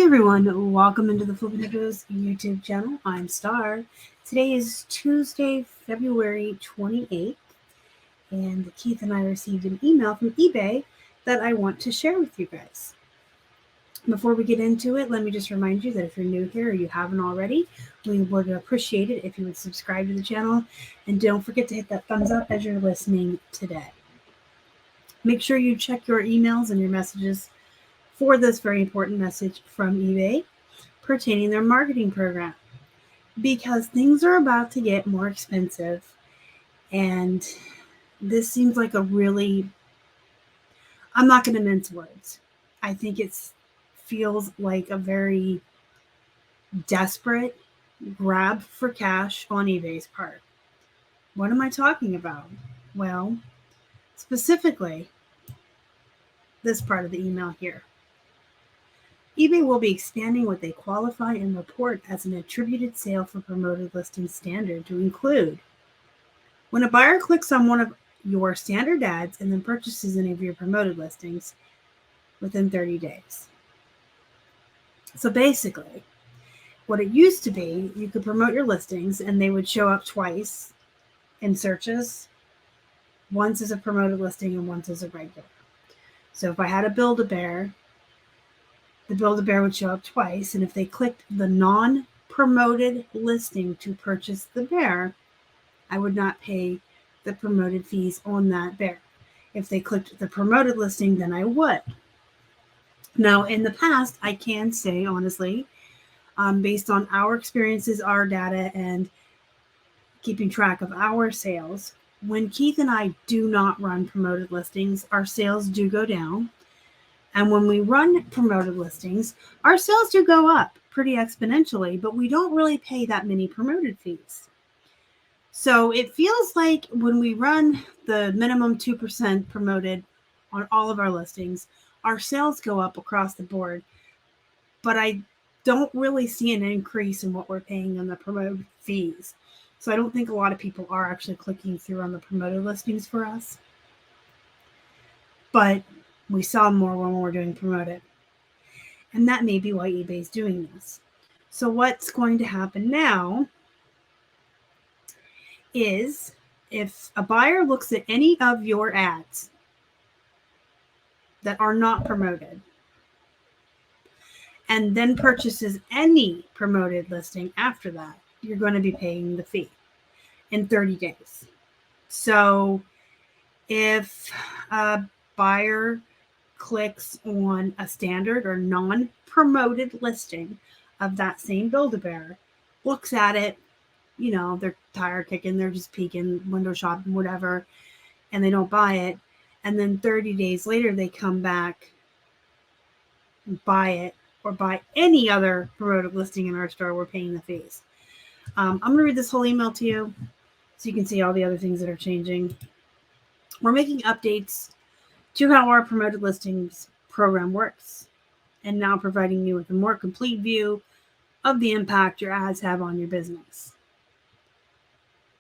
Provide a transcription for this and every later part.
Hey everyone, welcome into the Flippin Hippos YouTube channel. I'm Star. Today is Tuesday, February 28th, and Keith and I received an email from eBay that I want to share with you guys. Before we get into it, let me just remind you that if you're new here or you haven't already, we would appreciate it if you would subscribe to the channel, and don't forget to hit that thumbs up as you're listening today. Make sure you check your emails and your messages for this very important message from eBay pertaining their marketing program, because things are about to get more expensive, and this seems like a really, I'm not going to mince words. I think it feels like a very desperate grab for cash on eBay's part. What am I talking about? Well, specifically, this part of the email here. eBay will be expanding what they qualify and report as an attributed sale for promoted listing standard to include when a buyer clicks on one of your standard ads and then purchases any of your promoted listings within 30 days. So basically, what it used to be, you could promote your listings and they would show up twice in searches, once as a promoted listing and once as a regular. So if I had a Build-A-Bear, the Build-A-Bear would show up twice, and if they clicked the non-promoted listing to purchase the bear, I would not pay the promoted fees on that bear. If they clicked the promoted listing, then I would. Now, in the past, I can say honestly, based on our experiences, our data, and keeping track of our sales, when Keith and I do not run promoted listings, our sales do go down. And when we run promoted listings, our sales do go up pretty exponentially, but we don't really pay that many promoted fees. So it feels like when we run the minimum 2% promoted on all of our listings, our sales go up across the board, but I don't really see an increase in what we're paying on the promoted fees. So I don't think a lot of people are actually clicking through on the promoted listings for us. But we sell more when we're doing promoted. And that may be why eBay is doing this. So what's going to happen now is if a buyer looks at any of your ads that are not promoted and then purchases any promoted listing after that, you're going to be paying the fee in 30 days. So if a buyer clicks on a standard or non-promoted listing of that same Build-A-Bear, looks at it, you know, they're tire kicking, they're just peeking, window shopping, whatever, and they don't buy it, and then 30 days later they come back and buy it or buy any other promoted listing in our store, we're paying the fees. I'm going to read this whole email to you so you can see all the other things that are changing. We're making updates to how our promoted listings program works, and now providing you with a more complete view of the impact your ads have on your business.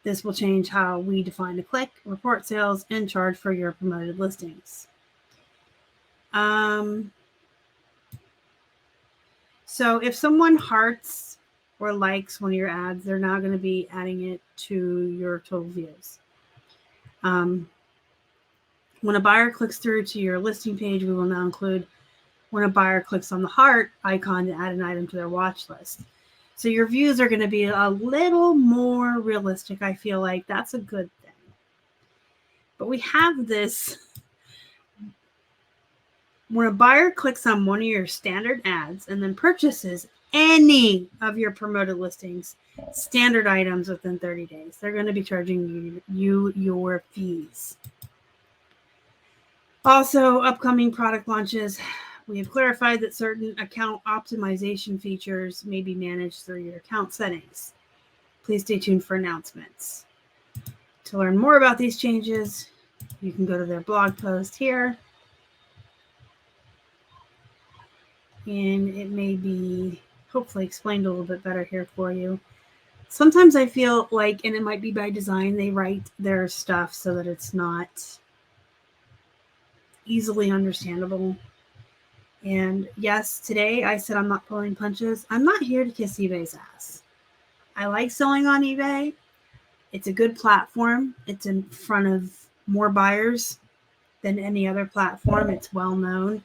This will change how we define a click, report sales, and charge for your promoted listings. So if someone hearts or likes one of your ads, they're now going to be adding it to your total views. When a buyer clicks through to your listing page, we will now include when a buyer clicks on the heart icon to add an item to their watch list. So your views are going to be a little more realistic. I feel like that's a good thing. But we have this, when a buyer clicks on one of your standard ads and then purchases any of your promoted listings, standard items within 30 days, they're going to be charging you your fees. Also, upcoming product launches, we have clarified that certain account optimization features may be managed through your account settings. Please stay tuned for announcements. To learn more about these changes, you can go to their blog post here. And it may be hopefully explained a little bit better here for you. Sometimes I feel like, and it might be by design, they write their stuff so that it's not easily understandable. And yes, today I said I'm not pulling punches. I'm not here to kiss eBay's ass. I like selling on eBay. It's a good platform. It's in front of more buyers than any other platform. It's well known.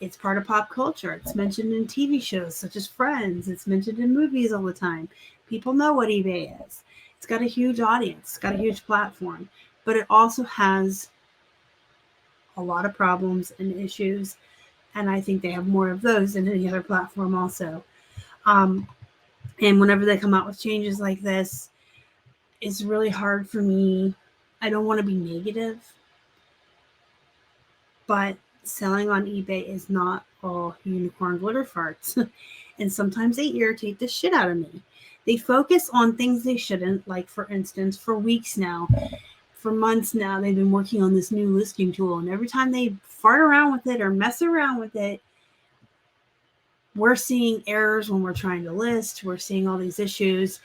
It's part of pop culture. It's mentioned in TV shows such as Friends. It's mentioned in movies all the time. People know what eBay is. It's got a huge audience. It's got a huge platform. But it also has a lot of problems and issues. And I think they have more of those than any other platform also. Um, and whenever they come out with changes like this, it's really hard for me. I don't want to be negative, but selling on eBay is not all unicorn glitter farts. And sometimes they irritate the shit out of me. They focus on things they shouldn't, like for instance, for weeks now, for months now, they've been working on this new listing tool. And every time they fart around with it or mess around with it, we're seeing errors when we're trying to list. We're seeing all these issues.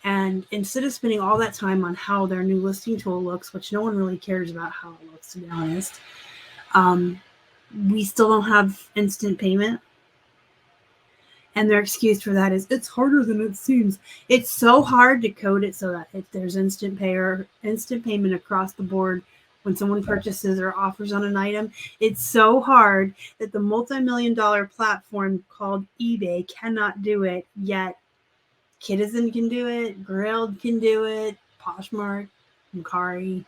And instead of spending all that time on how their new listing tool looks, which no one really cares about how it looks, to be honest, we still don't have instant payment. And their excuse for that is it's harder than it seems. It's so hard to code it so that if there's instant payment across the board when someone purchases or offers on an item, it's so hard that the multi-million-dollar platform called eBay cannot do it, yet Citizen can do it, Grilled can do it, Poshmark, Mercari.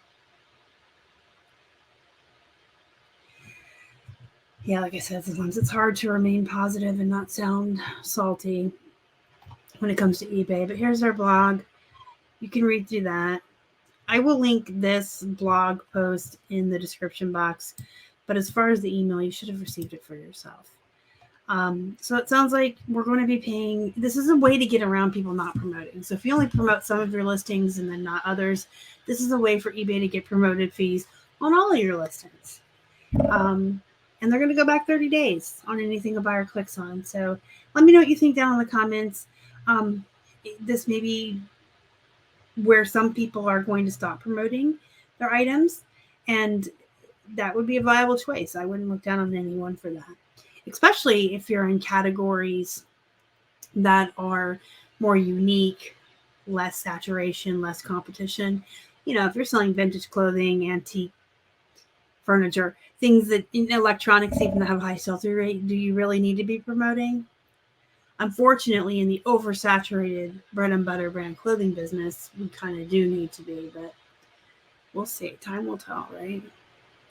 Yeah, like I said, sometimes it's hard to remain positive and not sound salty when it comes to eBay. But here's our blog. You can read through that. I will link this blog post in the description box. But as far as the email, you should have received it for yourself. So it sounds like we're going to be paying. This is a way to get around people not promoting. So if you only promote some of your listings and then not others, this is a way for eBay to get promoted fees on all of your listings. And they're going to go back 30 days on anything a buyer clicks on. So let me know what you think down in the comments. This may be where some people are going to stop promoting their items, and that would be a viable choice. I wouldn't look down on anyone for that, especially if you're in categories that are more unique, less saturation, less competition. You know, if you're selling vintage clothing, antique furniture, things that in electronics even that have high sell-through rate, do you really need to be promoting? Unfortunately, in the oversaturated bread and butter brand clothing business, we kind of do need to be, but we'll see. Time will tell, right?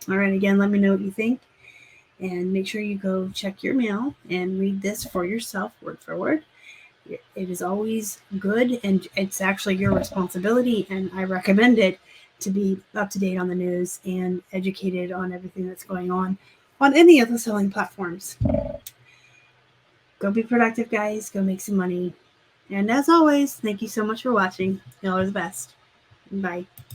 All right, again, let me know what you think, and make sure you go check your mail and read this for yourself word for word. It is always good, and it's actually your responsibility, and I recommend it to be up to date on the news and educated on everything that's going on any of the selling platforms. Go be productive, guys. Go make some money. And as always, thank you so much for watching. Y'all are the best. Bye.